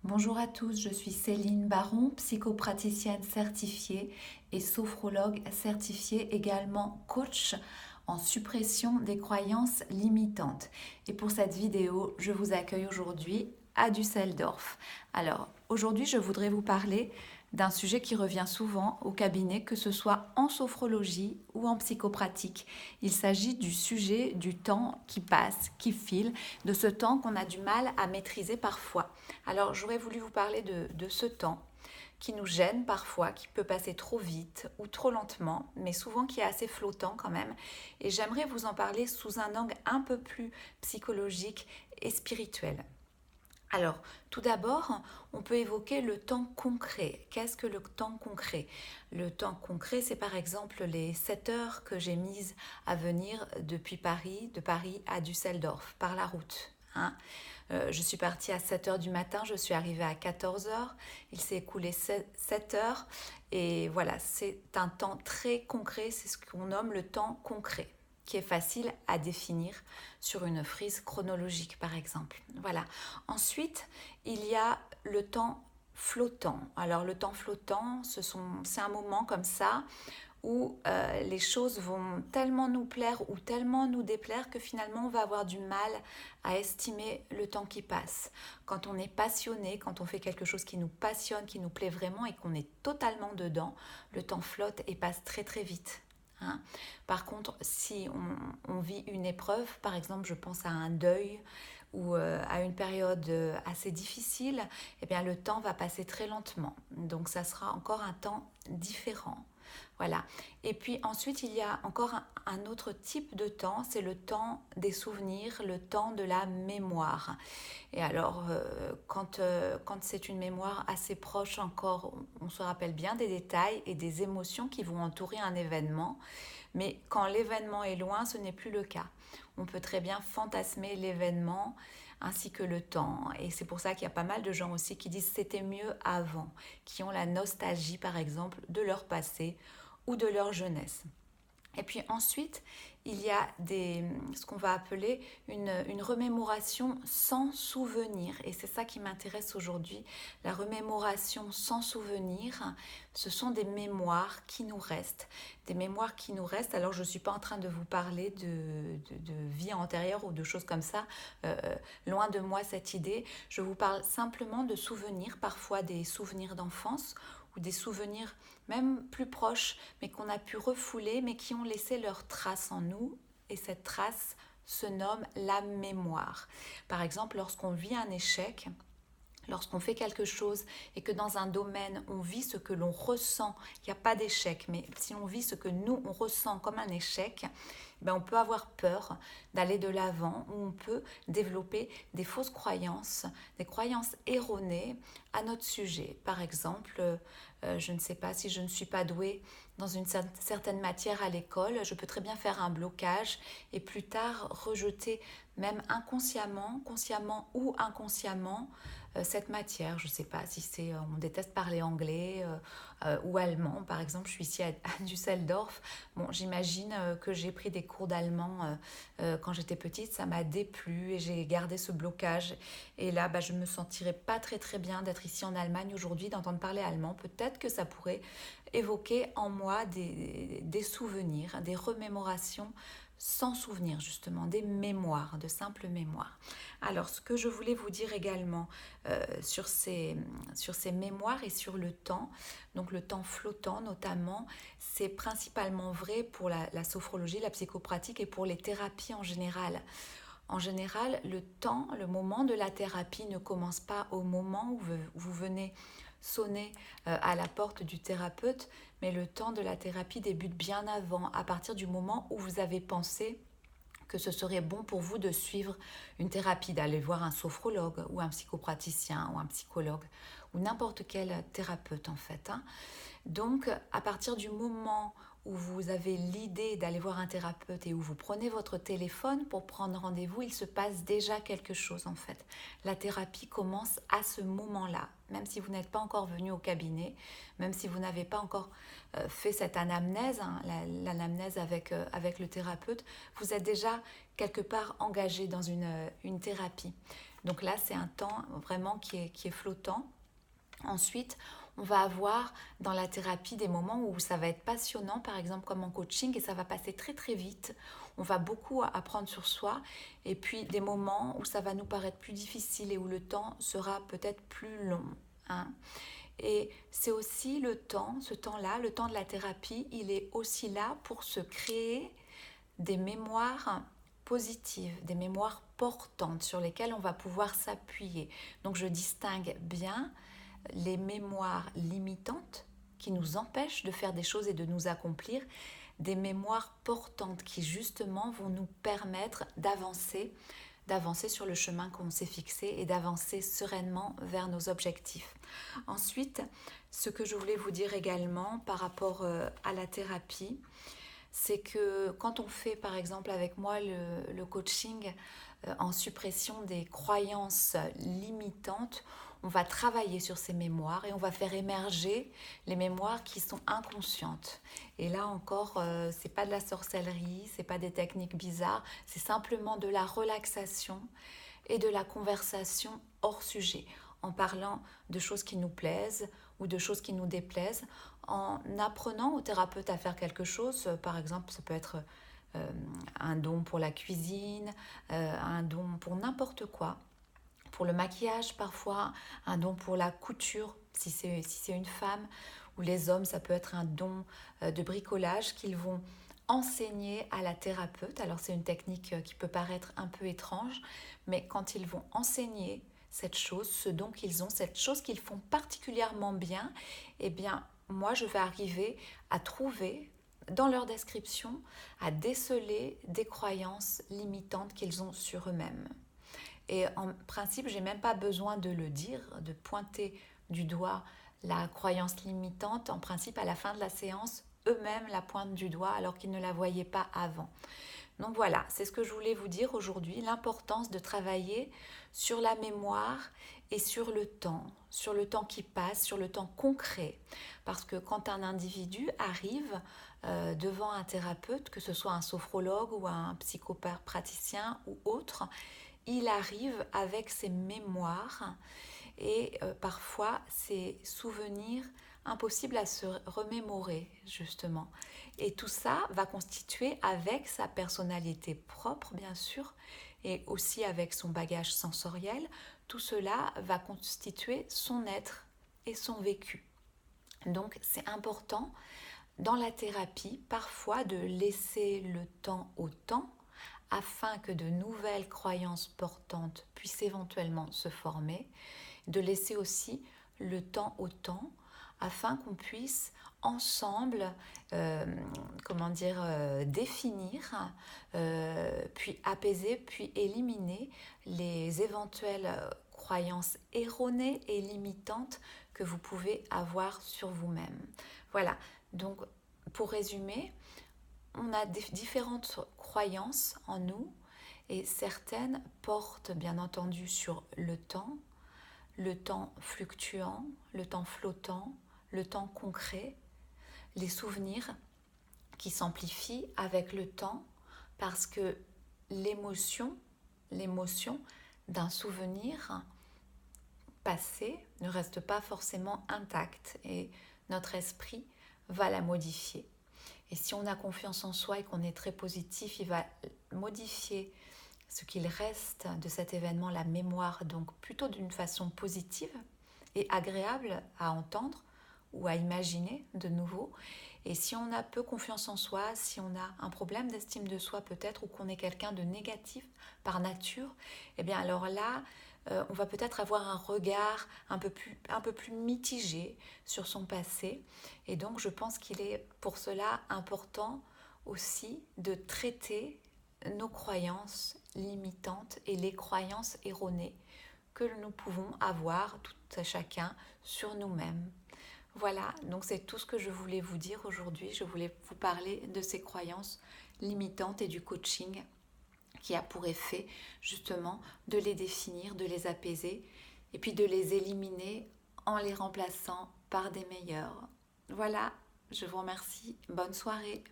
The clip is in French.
Bonjour à tous, je suis Céline Baron, psychopraticienne certifiée et sophrologue certifiée, également coach en suppression des croyances limitantes. Et pour cette vidéo, je vous accueille aujourd'hui à Düsseldorf. Alors, aujourd'hui, je voudrais vous parler d'un sujet qui revient souvent au cabinet, que ce soit en sophrologie ou en psychopratique. Il s'agit du sujet du temps qui passe, qui file, de ce temps qu'on a du mal à maîtriser parfois. Alors j'aurais voulu vous parler de ce temps qui nous gêne parfois, qui peut passer trop vite ou trop lentement, mais souvent qui est assez flottant quand même. Et j'aimerais vous en parler sous un angle un peu plus psychologique et spirituel. Alors, tout d'abord, on peut évoquer le temps concret. Qu'est-ce que le temps concret? Le temps concret, c'est par exemple les 7 heures que j'ai mises à venir depuis Paris, de Paris à Düsseldorf, par la route. Je suis partie à 7 heures du matin, je suis arrivée à 14 heures. Il s'est écoulé 7 heures. Et voilà, c'est un temps très concret, c'est ce qu'on nomme le temps concret, qui est facile à définir sur une frise chronologique, par exemple. Voilà. Ensuite, il y a le temps flottant. Alors, le temps flottant, c'est un moment comme ça où les choses vont tellement nous plaire ou tellement nous déplaire que finalement on va avoir du mal à estimer le temps qui passe. Quand on est passionné, quand on fait quelque chose qui nous passionne, qui nous plaît vraiment et qu'on est totalement dedans, le temps flotte et passe très très vite. Par contre, si on vit une épreuve, par exemple, je pense à un deuil ou à une période assez difficile, eh bien, le temps va passer très lentement. Donc, ça sera encore un temps différent. Voilà. Et puis ensuite, il y a encore un autre type de temps, c'est le temps des souvenirs, le temps de la mémoire. Et alors, quand c'est une mémoire assez proche encore, on se rappelle bien des détails et des émotions qui vont entourer un événement. Mais quand l'événement est loin, ce n'est plus le cas. On peut très bien fantasmer l'événement ainsi que le temps. Et c'est pour ça qu'il y a pas mal de gens aussi qui disent c'était mieux avant, qui ont la nostalgie par exemple de leur passé ou de leur jeunesse. Et puis ensuite, il y a ce qu'on va appeler une remémoration sans souvenir. Et c'est ça qui m'intéresse aujourd'hui. La remémoration sans souvenir, ce sont des mémoires qui nous restent. Des mémoires qui nous restent. Alors, je ne suis pas en train de vous parler de vie antérieure ou de choses comme ça. Loin de moi cette idée. Je vous parle simplement de souvenirs, parfois des souvenirs d'enfance ou des souvenirs même plus proches, mais qu'on a pu refouler, mais qui ont laissé leur trace en nous. Et cette trace se nomme la mémoire. Par exemple, lorsqu'on vit un échec, lorsqu'on fait quelque chose et que dans un domaine, on vit ce que l'on ressent, il n'y a pas d'échec, mais si on vit ce que nous, on ressent comme un échec, ben on peut avoir peur d'aller de l'avant ou on peut développer des fausses croyances, des croyances erronées à notre sujet. Par exemple, je ne sais pas si je ne suis pas douée dans une certaine matière à l'école, je peux très bien faire un blocage et plus tard rejeter même inconsciemment, consciemment ou inconsciemment, cette matière. Je ne sais pas si c'est on déteste parler anglais ou allemand. Par exemple, je suis ici à Düsseldorf. Bon, j'imagine que j'ai pris des cours d'allemand quand j'étais petite. Ça m'a déplu et j'ai gardé ce blocage. Et là, je me sentirais pas très très bien d'être ici en Allemagne aujourd'hui, d'entendre parler allemand. Peut-être que ça pourrait évoquer en moi des souvenirs, des remémorations sans souvenir justement, des mémoires, de simples mémoires. Alors ce que je voulais vous dire également sur ces mémoires et sur le temps, donc le temps flottant notamment, c'est principalement vrai pour la sophrologie, la psychopratique et pour les thérapies en général. En général, le temps, le moment de la thérapie ne commence pas au moment où vous venez sonner à la porte du thérapeute, mais le temps de la thérapie débute bien avant, à partir du moment où vous avez pensé que ce serait bon pour vous de suivre une thérapie, d'aller voir un sophrologue ou un psychopraticien ou un psychologue ou n'importe quel thérapeute en fait. Donc à partir du moment où vous avez l'idée d'aller voir un thérapeute et où vous prenez votre téléphone pour prendre rendez-vous, il se passe déjà quelque chose en fait. La thérapie commence à ce moment-là, même si vous n'êtes pas encore venu au cabinet, même si vous n'avez pas encore fait cette anamnèse, l'anamnèse avec le thérapeute, vous êtes déjà quelque part engagé dans une thérapie. Donc là, c'est un temps vraiment qui est flottant. Ensuite, on va avoir dans la thérapie des moments où ça va être passionnant, par exemple comme en coaching, et ça va passer très très vite. On va beaucoup apprendre sur soi, et puis des moments où ça va nous paraître plus difficile et où le temps sera peut-être plus long, hein. Et c'est aussi le temps, ce temps-là, le temps de la thérapie, il est aussi là pour se créer des mémoires positives, des mémoires portantes sur lesquelles on va pouvoir s'appuyer. Donc je distingue bien les mémoires limitantes qui nous empêchent de faire des choses et de nous accomplir, des mémoires portantes qui justement vont nous permettre d'avancer sur le chemin qu'on s'est fixé et d'avancer sereinement vers nos objectifs. Ensuite, ce que je voulais vous dire également par rapport à la thérapie, c'est que quand on fait par exemple avec moi le coaching en suppression des croyances limitantes, on va travailler sur ces mémoires et on va faire émerger les mémoires qui sont inconscientes. Et là encore, c'est pas de la sorcellerie, c'est pas des techniques bizarres, c'est simplement de la relaxation et de la conversation hors sujet, en parlant de choses qui nous plaisent ou de choses qui nous déplaisent, en apprenant au thérapeute à faire quelque chose. Par exemple, ça peut être un don pour la cuisine, un don pour n'importe quoi, pour le maquillage parfois, un don pour la couture si c'est une femme, ou les hommes, ça peut être un don de bricolage qu'ils vont enseigner à la thérapeute. Alors c'est une technique qui peut paraître un peu étrange, mais quand ils vont enseigner cette chose, ce don qu'ils ont, cette chose qu'ils font particulièrement bien, eh bien moi je vais arriver à trouver dans leur description, à déceler des croyances limitantes qu'ils ont sur eux-mêmes. Et en principe, j'ai même pas besoin de le dire, de pointer du doigt la croyance limitante. En principe, à la fin de la séance, eux-mêmes la pointent du doigt alors qu'ils ne la voyaient pas avant. Donc voilà, c'est ce que je voulais vous dire aujourd'hui, l'importance de travailler sur la mémoire et sur le temps qui passe, sur le temps concret. Parce que quand un individu arrive devant un thérapeute, que ce soit un sophrologue ou un psychopraticien ou autre, il arrive avec ses mémoires et parfois ses souvenirs impossibles à se remémorer justement. Et tout ça va constituer avec sa personnalité propre bien sûr et aussi avec son bagage sensoriel, tout cela va constituer son être et son vécu. Donc c'est important dans la thérapie parfois de laisser le temps au temps afin que de nouvelles croyances portantes puissent éventuellement se former, de laisser aussi le temps au temps afin qu'on puisse ensemble définir, puis apaiser, puis éliminer les éventuelles croyances erronées et limitantes que vous pouvez avoir sur vous-même. Voilà, donc pour résumer, on a différentes croyances en nous et certaines portent bien entendu sur le temps fluctuant, le temps flottant, le temps concret, les souvenirs qui s'amplifient avec le temps parce que l'émotion d'un souvenir passé ne reste pas forcément intacte et notre esprit va la modifier. Et si on a confiance en soi et qu'on est très positif, il va modifier ce qu'il reste de cet événement, la mémoire, donc plutôt d'une façon positive et agréable à entendre ou à imaginer de nouveau. Et si on a peu confiance en soi, si on a un problème d'estime de soi peut-être, ou qu'on est quelqu'un de négatif par nature, eh bien alors là, on va peut-être avoir un regard un peu plus mitigé sur son passé. Et donc je pense qu'il est pour cela important aussi de traiter nos croyances limitantes et les croyances erronées que nous pouvons avoir tout à chacun sur nous-mêmes. Voilà, donc c'est tout ce que je voulais vous dire aujourd'hui. Je voulais vous parler de ces croyances limitantes et du coaching qui a pour effet justement de les définir, de les apaiser et puis de les éliminer en les remplaçant par des meilleurs. Voilà, je vous remercie. Bonne soirée.